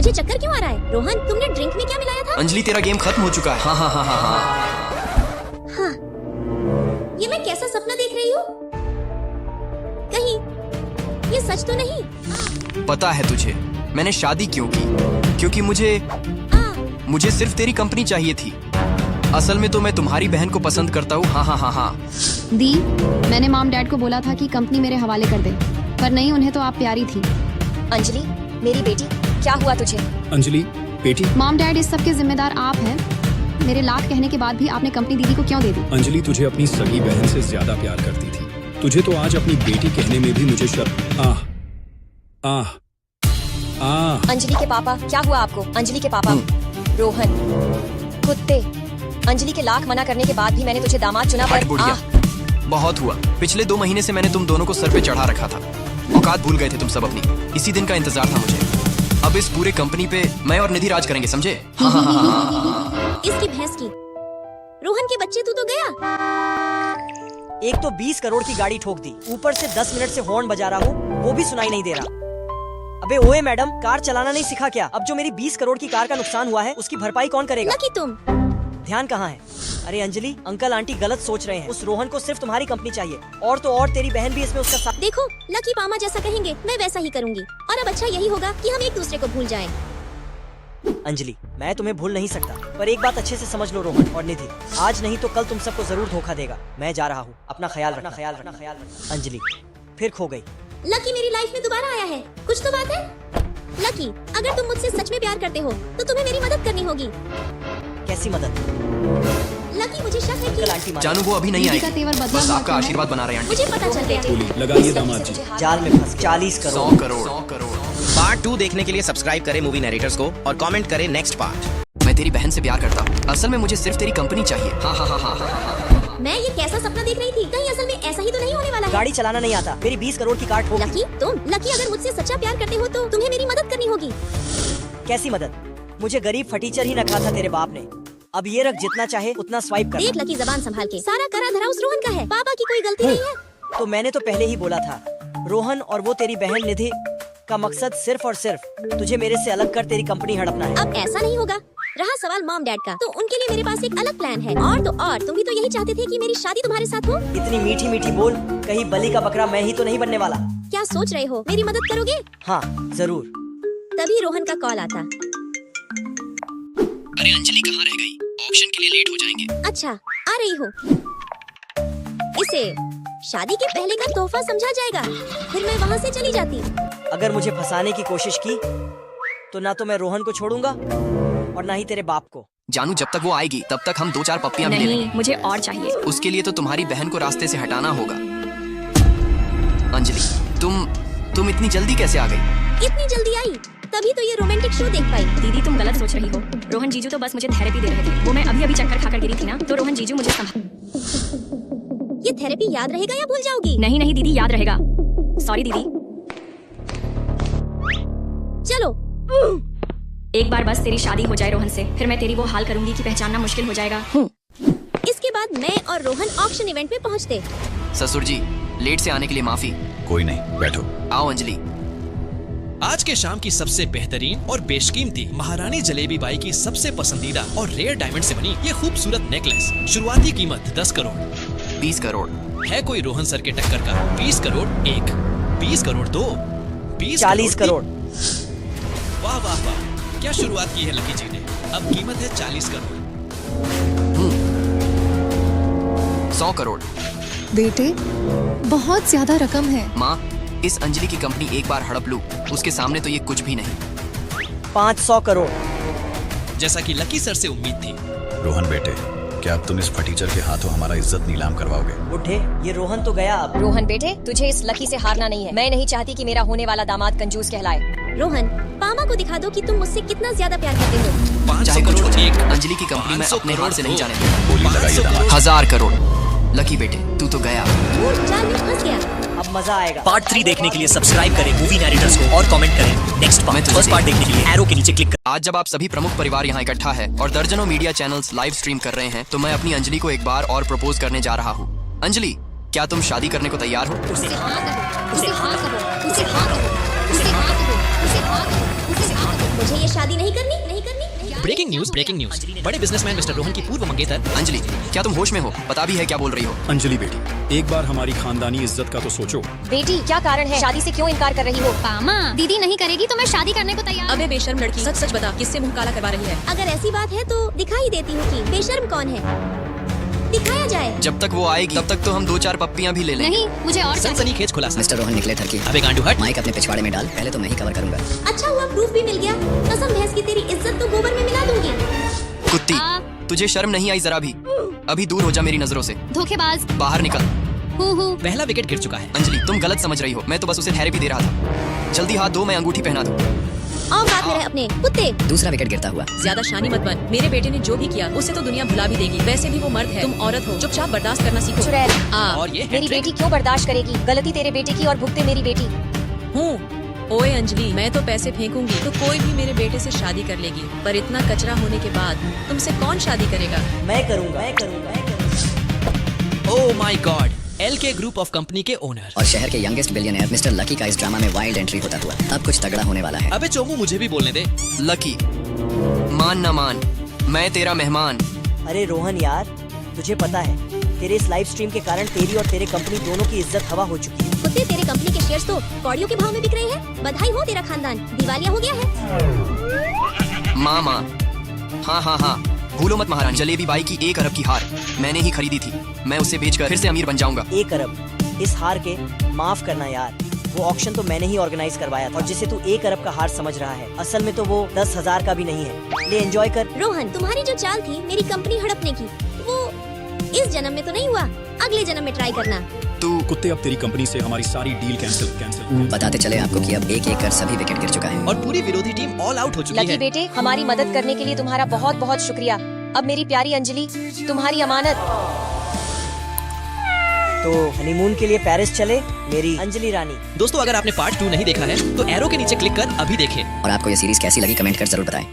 मुझे चक्कर क्यों आ रहा है? रोहन, तुमने ड्रिंक में क्या मिलाया था? अंजलि, तेरा गेम खत्म हो चुका है। हाँ हाँ हाँ हाँ हाँ। हाँ, ये मैं कैसा सपना देख रही हूँ? कहीं ये सच तो नहीं? पता है तुझे मैंने शादी क्यों की? क्योंकि मुझे सिर्फ तेरी कंपनी चाहिए थी। असल में तो मैं तुम्हारी बहन को पसंद करता हूँ। हाँ हाँ हाँ हाँ। दी, मैंने मॉम डैड को बोला था कि कंपनी मेरे हवाले कर दे, पर नहीं, उन्हें तो आप प्यारी थी। अंजलि, मेरी बेटी, क्या हुआ तुझे? अंजलि बेटी। मॉम डैड, इस सब के जिम्मेदार आप हैं। मेरे लाख कहने के बाद भी आपने कंपनी दीदी को क्यों दे दी? अंजलि तुझे अपनी सगी बहन से ज्यादा प्यार करती थी। तुझे तो आज अपनी बेटी कहने में भी मुझे शर्म। अंजलि के पापा, क्या हुआ आपको? अंजलि के पापा, रोहन, कुत्ते। अंजलि के लाख मना करने के बाद भी मैंने तुझे दामाद चुना हट पर बुढ़िया, बहुत हुआ। पिछले 2 महीने से मैंने तुम दोनों को सर पे चढ़ा रखा था। औकात भूल गए थे तुम सब अपनी। इसी दिन का इंतजार था मुझे। अब इस पूरे कंपनी पे मैं और निधि राज करेंगे, समझे? हाँ हाँ हाँ हाँ। इसकी भैंस की। रोहन के बच्चे, तू तो गया। एक तो 20 करोड़ की गाड़ी ठोक दी, ऊपर से 10 मिनट से हॉर्न बजा रहा हूँ, वो भी सुनाई नहीं दे रहा। अबे ओए मैडम, कार चलाना नहीं सीखा क्या? अब जो मेरी 20 करोड़ की कार का नुकसान हुआ है उसकी भरपाई कौन करेगा? लकी तुम। ध्यान कहाँ है? अरे अंजलि, अंकल आंटी गलत सोच रहे हैं। उस रोहन को सिर्फ तुम्हारी कंपनी चाहिए, और तो और तेरी बहन भी इसमें उसका साथ। देखो, लकी पामा जैसा कहेंगे मैं वैसा ही करूंगी। और अब अच्छा यही होगा कि हम एक दूसरे को भूल जाएं। अंजलि, मैं तुम्हें भूल नहीं सकता, पर एक बात अच्छे से समझ लो रोहन और निधि, आज नहीं तो कल तुम सबको जरूर धोखा देगा। मैं जा रहा हूँ, अपना ख्याल रखना। अंजलि फिर खो गई। लकी मेरी लाइफ में दोबारा आया है, कुछ तो बात है। लकी, अगर तुम मुझसे सच में प्यार करते हो तो तुम्हें मेरी मदद करनी होगी। कैसी मदद? लकी, मुझे शक है अंकल आंटी जानू वो अभी नहीं दीदी का आएगी, तेवर बदला बस हुआ आपका था। आशीर्वाद बना रहे हैं। मुझे पता चल गया। लगाइए दामाद जी। जाल में फंस 40 करोड़। 100 करोड़। पार्ट 2 देखने के लिए सब्सक्राइब करें मूवी नरेटर्स को और कमेंट करें नेक्स्ट पार्ट। मैं तेरी बहन से प्यार करता हूँ। असल में मुझे सिर्फ तेरी कंपनी चाहिए। हाँ हाँ हाँ हाँ। मैं ये कैसा सपना देख रही थी? कहीं असल में ऐसा ही तो नहीं होने वाला है? गाड़ी चलाना नहीं आता, मेरी 20 करोड़ की कार ठोक दी। लकी, लकी, अगर मुझसे सच्चा प्यार करते हो तो तुम्हें मेरी मदद करनी होगी। कैसी मदद? मुझे गरीब फटीचर ही रखा था तेरे बाप ने। अब ये रख, जितना चाहे उतना स्वाइप कर। देख लकी, जबान संभाल के। सारा करा धरा उस रोहन का है, पापा की कोई गलती नहीं है। तो मैंने तो पहले ही बोला था, रोहन और वो तेरी बहन निधि का मकसद सिर्फ और सिर्फ तुझे मेरे से अलग कर तेरी कंपनी हड़पना है। अब ऐसा नहीं होगा। रहा सवाल मॉम डैड का, तो उनके लिए मेरे पास एक अलग प्लान है। और तो और तुम भी तो यही चाहते थे कि मेरी शादी तुम्हारे साथ हो। इतनी मीठी मीठी बोल, कहीं बलि का बकरा मैं ही तो नहीं बनने वाला। क्या सोच रहे हो? मेरी मदद करोगे? हाँ जरूर। तभी रोहन का कॉल आता। अरे अंजलि कहाँ रह गई? ऑप्शन के लिए लेट हो जाएंगे। अच्छा, आ रही हूँ। इसे शादी के पहले का तोहफा समझा जाएगा। फिर मैं वहाँ से चली जाती। अगर मुझे फंसाने की कोशिश की तो ना तो मैं रोहन को छोड़ूंगा और ना ही तेरे बाप को। जानू, जब तक वो आएगी तब तक हम 2-4 पप्पियां भी ले लेंगे। मुझे और चाहिए। उसके लिए तो तुम्हारी बहन को रास्ते से हटाना होगा। अंजलि, तुम इतनी जल्दी कैसे आ गई? इतनी जल्दी आई तभी तो ये रोमांटिक शो देख पाई। दीदी, तुम गलत सोच रही हो। रोहन जीजू तो बस मुझे थेरेपी दे रहे थे। वो मैं अभी चक्कर खाकर गिरी थी ना, तो रोहन जीजू मुझे ये थेरेपी याद रहेगा या भूल जाओगी? नहीं दीदी, याद रहेगा। सॉरी दीदी। चलो। एक बार बस तेरी शादी हो जाए रोहन से, फिर मैं तेरी वो हाल करूंगी कि पहचानना मुश्किल हो जाएगा। इसके बाद मैं और रोहन ऑक्शन इवेंट में पहुँचते। ससुर जी, लेट से आने के लिए माफी। कोई नहीं, बैठो। आओ अंजलि। आज के शाम की सबसे बेहतरीन और बेशकीमती महारानी जलेबी बाई की सबसे पसंदीदा और रेयर डायमंड से बनी ये खूबसूरत नेकलेस। शुरुआती कीमत 10 करोड़। 20 करोड़। है कोई रोहन सर के टक्कर का? 20 करोड़ 1, 20 करोड़ 2, 20 40 करोड़। वाह वाह वाह, क्या शुरुआत की है लकी जी ने। अब कीमत है 40 करोड़। 100 करोड़। बेटे, बहुत ज्यादा रकम है। माँ, इस अंजलि की कंपनी एक बार हड़प लूं, उसके सामने तो ये कुछ भी नहीं। 500 करोड़। जैसा कि लकी सर से उम्मीद थी। रोहन बेटे, क्या अब तुम इस फटीचर के हाथों हमारा इज्जत नीलाम करवाओगे? बुढ़े, ये रोहन तो गया अब। रोहन बेटे, तुझे इस लकी से हारना नहीं है। मैं नहीं चाहती कि मेरा होने वाला दामाद कंजूस कहलाए। रोहन, पामा को दिखा दो कि तुम मुझसे कितना ज्यादा प्यार करते हो। 500 करोड़ 1, अंजलि की कंपनी में अपने हाथ से नहीं जाने दूंगा। बोली लगाइए दामाद। 1000 करोड़। लकी बेटे, तू तो गया। जाल में फंस गया। अब मजा आएगा। पार्ट 3 देखने के लिए सब्सक्राइब करें मूवी नरेटर्स को और कमेंट करें नेक्स्ट पार्ट। फर्स्ट पार्ट देखने के लिए एरो के नीचे क्लिक करें। आज जब आप सभी प्रमुख परिवार यहाँ इकट्ठा है और दर्जनों मीडिया चैनल्स लाइव स्ट्रीम कर रहे हैं, तो मैं अपनी अंजलि को एक बार और प्रपोज करने जा रहा हूँ। अंजलि, क्या तुम शादी करने को तैयार हो? उसे हाँ करो, उसे हाँ करो, उसे हाँ करो, उसे हाँ करो, उसे हाँ करो, उसे हाँ करो। मुझे ये शादी नहीं करनी, नहीं करनी। Breaking news, breaking news. बड़े बिजनेसमैन मिस्टर रोहन की पूर्व मंगेतर अंजलि, क्या तुम होश में हो? पता भी है क्या बोल रही हो? अंजलि बेटी, एक बार हमारी खानदानी इज्जत का तो सोचो। बेटी क्या कारण है, शादी से क्यों इनकार कर रही हो? पामा, दीदी नहीं करेगी तो मैं शादी करने को तैयार। अबे बेशर्म लड़की, सच सच बता, किससे मुंह काला करवा रही है? अगर ऐसी बात है तो दिखा ही देती हूँ कि बेशर्म कौन है। दिखाया जाए। जब तक वो आएगी तब तक तो हम 2-4 पप्पियां भी ले लेंगे। नहीं, मुझे और सनसनीखेज खुलासा। मिस्टर रोहन निकले ठरकी। अबे गांडू हट। माइक अपने पिछवाड़े में डाल, पहले तो मैं ही कवर करूंगा। अच्छा हुआ प्रूफ भी मिल गया। कसम भैंस की तेरी इज्जत तो गोबर में मिला दूंगी। कुत्ती, तुझे शर्म नहीं आई जरा भी? अभी दूर हो जा मेरी नजरों से। धोखेबाज। बाहर निकल। पहला विकेट गिर चुका है। अंजलि, तुम गलत समझ रही हो। मैं तो बस उसे थेरेपी दे रहा था। जल्दी हाथ दो, मैं अंगूठी पहना दूं। आओ बात में रहे अपने कुत्ते। दूसरा विकेट गिरता हुआ। ज्यादा शानी मत बन। मेरे बेटे ने जो भी किया उसे तो दुनिया भुला भी देगी। वैसे भी वो मर्द है, तुम औरत हो। चुपचाप बर्दाश्त करना सीखो। चुड़ैल, और ये मेरी बेटी क्यों बर्दाश्त करेगी? गलती तेरे बेटे की और भुगते मेरी बेटी। हूँ। ओए अंजलि, मैं तो पैसे फेंकूंगी तो कोई भी मेरे बेटे से शादी कर लेगी, पर इतना कचरा होने के बाद तुमसे कौन शादी करेगा? मैं करूँगा, मैं करूँगा, मैं करूँगा। Oh my god, LK group of company के ओनर और शहर के यंगेस्ट बिलियनर मिस्टर लकी का इस ड्रामा में वाइल्ड एंट्री होता हुआ। अब कुछ तगड़ा होने वाला है। अबे चोमू, मुझे भी बोलने दे। लकी, मान ना मान, मैं तेरा मेहमान। अरे रोहन यार, तुझे पता है तेरे इस लाइव स्ट्रीम के कारण तेरी और तेरे कंपनी दोनों की इज्जत हवा हो चुकी है। कुत्ते, तेरे कंपनी के शेयर्स तो कौड़ियों के भाव में बिक रहे हैं। बधाई हो, तेरा खानदान दिवालिया हो गया है। माँ, हाँ हाँ हाँ, भूलो मत महारानी, जलेबी बाई की 1 अरब की हार मैंने ही खरीदी थी। मैं उसे बेचकर फिर से अमीर बन जाऊंगा। 1 अरब? इस हार के माफ करना यार, वो ऑक्शन तो मैंने ही ऑर्गेनाइज करवाया था। और जिसे तू 1 अरब का हार समझ रहा है, असल में तो वो 10,000 का भी नहीं है। ले एंजॉय कर। रोहन, तुम्हारी जो चाल थी मेरी कंपनी हड़पने की, वो इस जन्म में तो नहीं हुआ, अगले जन्म में ट्राई करना। तू कुत्ते, अब तेरी कंपनी से हमारी सारी डील कैंसिल। बताते चले आपको कि अब एक एक कर सभी विकेट गिर चुका है और पूरी विरोधी टीम ऑल आउट हो चुकी लकी है। बेटे, हमारी मदद करने के लिए तुम्हारा बहुत बहुत शुक्रिया। अब मेरी प्यारी अंजलि, तुम्हारी अमानत। तो हनीमून के लिए पेरिस चले मेरी अंजलि रानी। दोस्तों, अगर आपने पार्ट 2 नहीं देखा है तो एरो के नीचे क्लिक कर अभी देखें। और आपको ये सीरीज कैसी लगी कमेंट कर जरूर बताएं।